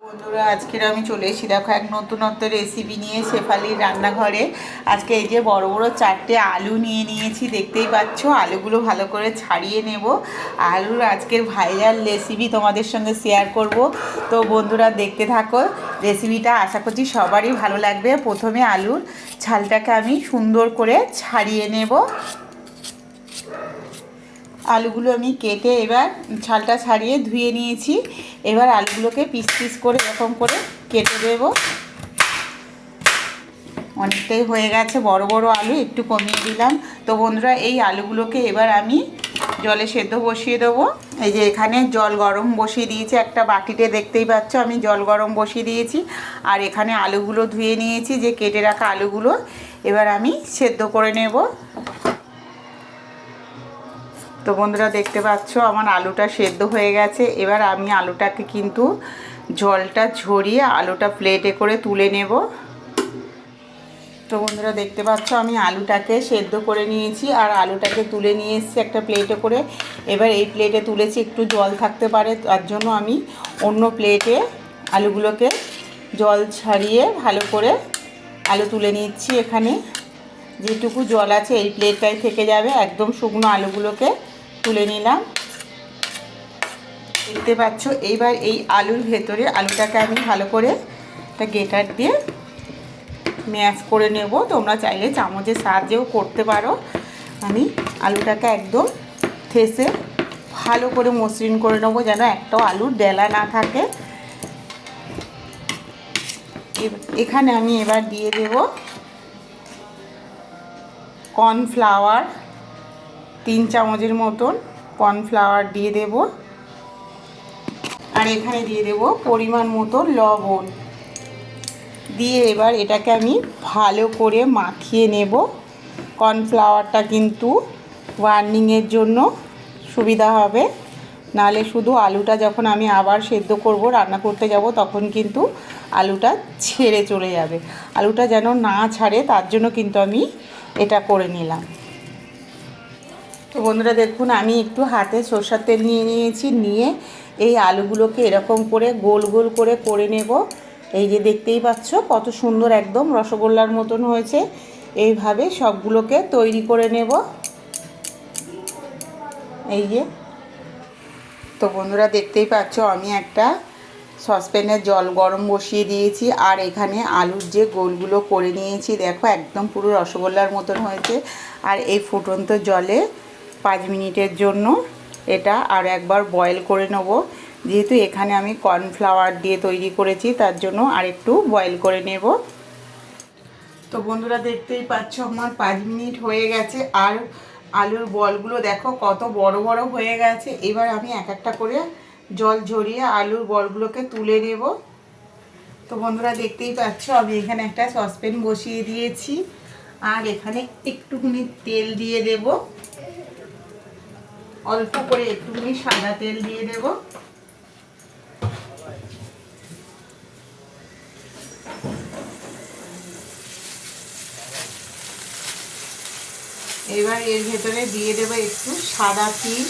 বন্ধুরা আজকের আমি চলে এসেছি দেখো এক নতুনত্ব রেসিপি নিয়ে শেফালির রান্নাঘরে। আজকে এই যে বড় বড় 4টে আলু নিয়ে নিয়েছি, দেখতেই পাচ্ছ। আলুগুলো ভালো করে ছাড়িয়ে নেব। আলুর আজকের ভাইরাল রেসিপি তোমাদের সঙ্গে শেয়ার করব। তো বন্ধুরা দেখতে থাকো রেসিপিটা, আশা করছি সবারই ভালো লাগবে। প্রথমে আলুর ছালটাকে আমি সুন্দর করে ছাড়িয়ে নেব। আলুগুলো আমি কেটে এবার ছালটা ছাড়িয়ে ধুয়ে নিয়েছি। এবার আলুগুলোকে পিস পিস করে এরকম করে কেটে দেব। অনেকটাই হয়ে গেছে, বড় বড় আলু, একটু কমিয়ে দিলাম। তো বন্ধুরা এই আলুগুলোকে এবার আমি জলে সেদ্ধ বসিয়ে দেবো। এই যে এখানে জল গরম বসিয়ে দিয়েছি, একটা বাটিতে দেখতেই পাচ্ছ আমি জল গরম বসিয়ে দিয়েছি। আর এখানে আলুগুলো ধুয়ে নিয়েছি, যে কেটে রাখা আলুগুলো এবার আমি সেদ্ধ করে নেব। তো বন্ধুরা দেখতে পাচ্ছ আমার আলুটা সেদ্ধ হয়ে গেছে। এবার আমি আলুটাকে কিন্তু জলটা ঝরিয়ে আলুটা প্লেটে করে তুলে নেব। তো বন্ধুরা দেখতে পাচ্ছ আমি আলুটাকে সেদ্ধ করে নিয়েছি আর আলুটাকে তুলে নিয়ে এসেছি একটা প্লেটে করে। এবার এই প্লেটে তুলেছি, একটু জল থাকতে পারে তার জন্য আমি অন্য প্লেটে আলুগুলোকে জল ছাড়িয়ে ভালো করে আলু তুলে নিচ্ছি। এখানে যেটুকু জল আছে এই প্লেটটাই থেকে যাবে। একদম শুকনো আলুগুলোকে তুলে নিলাম, দেখতে পাচ্ছ। এইবার এই আলুর ভেতরে আলুটাকে আমি ভালো করে একটা গ্রেটার দিয়ে ম্যাশ করে নেব। তোমরা চাইলে চামচের সাহায্যেও করতে পারো। আমি আলুটাকে একদম থেসে ভালো করে মসৃণ করে নেবো, যেন একটাও আলুর ডেলা না থাকে। এখানে আমি এবার দিয়ে দেব কর্নফ্লাওয়ার, 3 চামচের মতন কর্নফ্লাওয়ার দিয়ে দেব। আর এখানে দিয়ে দেব পরিমাণ মতো লবণ দিয়ে এবার এটাকে আমি ভালো করে মাখিয়ে নেব। কর্নফ্লাওয়ারটা কিন্তু বার্নিংয়ের জন্য সুবিধা হবে, নালে শুধু আলুটা যখন আমি আবার সেদ্ধ করব, রান্না করতে যাব, তখন কিন্তু আলুটা ছেড়ে চলে যাবে। আলুটা যেন না ছাড়ে তার জন্য কিন্তু আমি এটা করে নিলাম। তো বন্ধুরা দেখুন আমি একটু হাতে সরষের তেল নিয়ে নিয়েছি, নিয়ে এই আলুগুলোকে এরকম করে গোল গোল করে নেব। এই যে দেখতেই পাচ্ছ কত সুন্দর একদম রসগোল্লার মতন হয়েছে। এইভাবে সবগুলোকে তৈরি করে নেব। এই যে, তো বন্ধুরা দেখতেই পাচ্ছ আমি একটা সসপ্যানে জল গরম বসিয়ে দিয়েছি। আর এখানে আলুর যে গোলগুলো করে নিয়েছি দেখো একদম পুরো রসগোল্লার মতন হয়েছে। আর এই ফুটন্ত জলে 5 মিনিটের জন্য এটা আর একবার বয়েল করে নেব। যেহেতু এখানে আমি কর্নফ্লাওয়ার দিয়ে তৈরি করেছি তার জন্য আর একটু বয়েল করে নেব। তো বন্ধুরা দেখতেই পাচ্ছ আমার 5 মিনিট হয়ে গেছে আর আলুর বলগুলো দেখো কত বড় বড় হয়ে গেছে। এবার আমি এক একটা করে জল ঝরিয়ে আলুর বলগুলোকে তুলে নেব। তো বন্ধুরা দেখতেই পাচ্ছ আমি এখানে একটা সসপ্যান বসিয়ে দিয়েছি আর এখানে একটুখানি তেল দিয়ে দেব, অল্প করে একটুখানি সাদা তেল দিয়ে দেব। এবার এর ভেতরে দিয়ে দেব একটু সাদা তিল,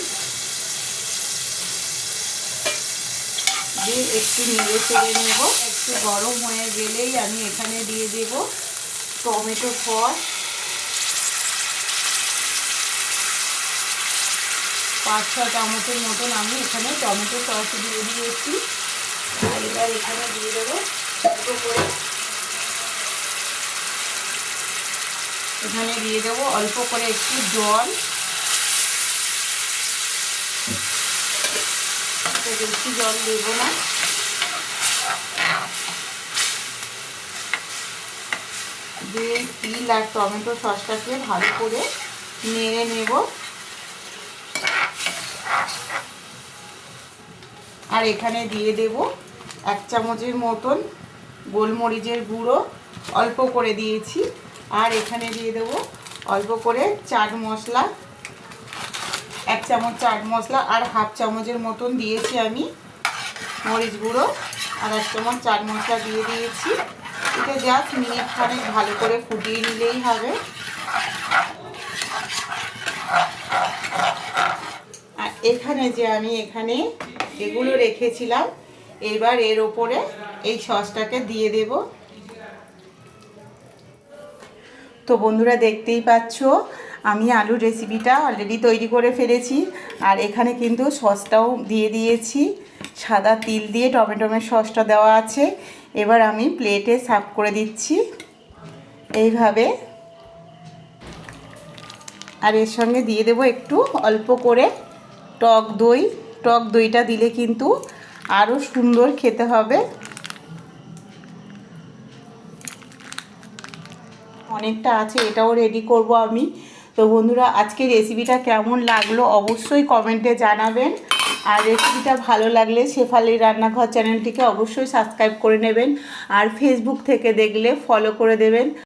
দিয়ে একটু নেড়ে চেড়ে নেব। একটু গরম হয়ে গেলেই আমি এখানে দিয়ে দেব টমেটো সস, 5-6 চামচের মতন আমি এখানে টমেটো সস দিয়ে দিয়েছি। আর এবার এখানে দিয়ে দেবো ছোটো করে, এখানে দিয়ে দেবো অল্প করে একটু জল, বেশি জল দেবো না। দিয়ে তিল আর টমেটো সসটাকে ভালো করে নেড়ে নেব। আর এখানে দিয়ে দেব 1 চামচের মতন গোলমরিচের গুঁড়ো, অল্প করে দিয়েছি। আর এখানে দিয়ে দেব অল্প করে চাট মশলা, 1 চামচ চাট মশলা, আর 1/2 চামচের মতন দিয়েছি আমি মরিচ গুঁড়ো, আর 1 চামচ চাট মশলা দিয়ে দিয়েছি। এটা জাস্ট মিনিট খানেক ভালো করে ফুটিয়ে নিলেই হবে। আর এখানে যে আমি এখানে এগুলো রেখেছিলাম এবার এর ওপরে এই সসটাকে দিয়ে দেব। তো বন্ধুরা দেখতেই পাচ্ছ আমি আলুর রেসিপিটা অলরেডি তৈরি করে ফেলেছি। আর এখানে কিন্তু সসটাও দিয়ে দিয়েছি, সাদা তিল দিয়ে টমেটোমের সসটা দেওয়া আছে। এবার আমি প্লেটে সার্ভ করে দিচ্ছি এইভাবে। আর এর সঙ্গে দিয়ে দেবো একটু অল্প করে টক দই। টক দইটা দিলে কিন্তু আরও সুন্দর খেতে হবে। অনেকটা আছে, এটাও রেডি করব আমি। তো বন্ধুরা আজকে রেসিপিটা কেমন লাগলো অবশ্যই কমেন্টে জানাবেন। আর রেসিপিটা ভালো লাগলে শেফালির রান্নাঘর চ্যানেলটিকে অবশ্যই সাবস্ক্রাইব করে নেবেন। আর ফেসবুক থেকে দেখলে ফলো করে দেবেন।